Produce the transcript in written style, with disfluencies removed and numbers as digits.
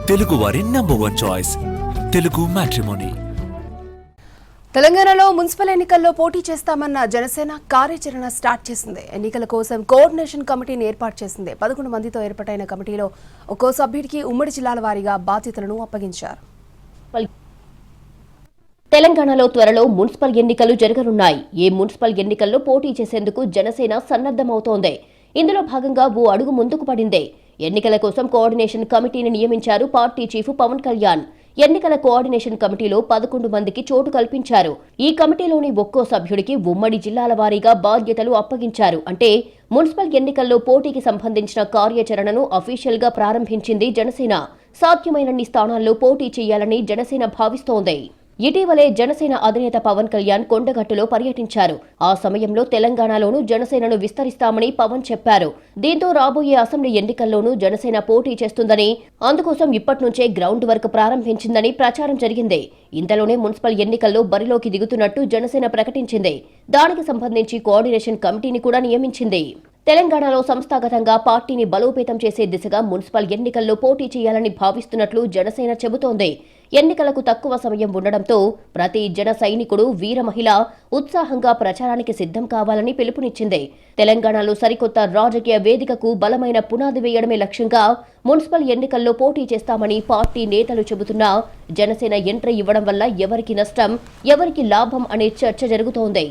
తెలుగు వారి number 1 choice Telugu matrimony. తెలంగాణలో municipal ఎన్నికల్లో పోటీ చేస్తామన్న జనసేన కార్యాచరణ స్టార్ట్ చేసింది. ఎన్నికల కోసం కోఆర్డినేషన్ కమిటీని ఏర్పాటు చేసింది. 11 మందితో ఏర్పాటైన కమిటీలో ఒక్కో సభ్యుడికి ఉమ్మడి జిల్లాల వారీగా బాధ్యతలను అప్పగించారు. తెలంగాణలో త్వరలో మున్సిపల్ ఎన్నికలు జరగనున్నాయి. ఈ మున్సిపల్ ఎన్నికల్లో పోటీ చేసేందుకు జనసేన సన్నద్దమవుతోంది. ఇందులో భాగంగా ఓ అడుగు ముందుకు పడింది. ఎన్నికల కోసం కోఆర్డినేషన్ కమిటీని నియమించారు పార్టీ చీఫ్ పవన్ కళ్యాణ్. ఎన్నికల కోఆర్డినేషన్ కమిటీలో 11 మందికి చోటు కల్పించారు. ఈ కమిటీలోని ఒక్కో సభ్యుడికి ఉమ్మడి జిల్లాల వారీగా బాధ్యతలు అప్పగించారు. అంటే మున్సిపల్ ఎన్నికల్లో పోటీకి సంబంధించిన కార్యాచరణను అఫీషియల్ గా ప్రారంభించింది జనసేన. సాధ్యమైనన్ని స్థానాల్లో పోటీ చేయాలని జనసేన భావిస్తోంది. ఇటీవలే జనసేన అధినేత పవన్ కళ్యాణ్ కొండగట్టులో పర్యటించారు. ఆ సమయంలో తెలంగాణలోనూ జనసేనను విస్తరిస్తామని పవన్ చెప్పారు. దీంతో రాబోయే అసెంబ్లీ ఎన్నికల్లోనూ జనసేన పోటీ చేస్తుందని, అందుకోసం ఇప్పట్నుంచే గ్రౌండ్ వర్క్ ప్రారంభించిందని ప్రచారం జరిగింది. ఇంతలోనే మున్సిపల్ ఎన్నికల్లో బరిలోకి దిగుతున్నట్టు జనసేన ప్రకటించింది. దానికి సంబంధించి కోఆర్డినేషన్ కమిటీని కూడా నియమించింది. తెలంగాణలో సంస్థాగతంగా పార్టీని బలోపేతం చేసే దిశగా మున్సిపల్ ఎన్నికల్లో పోటీ చేయాలని భావిస్తున్నట్లు జనసేన చెబుతోంది. ఎన్నికలకు తక్కువ సమయం ఉండడంతో ప్రతి జన సైనికుడు, వీర మహిళ ఉత్సాహంగా ప్రచారానికి సిద్ధం కావాలని పిలుపునిచ్చింది. తెలంగాణలో సరికొత్త రాజకీయ వేదికకు బలమైన పునాది వేయడమే లక్ష్యంగా మున్సిపల్ ఎన్నికల్లో పోటీ చేస్తామని పార్టీ నేతలు చెబుతున్నా జనసేన ఎంట్రీ ఇవ్వడం వల్ల ఎవరికి నష్టం, ఎవరికి లాభం అనే చర్చ జరుగుతోంది.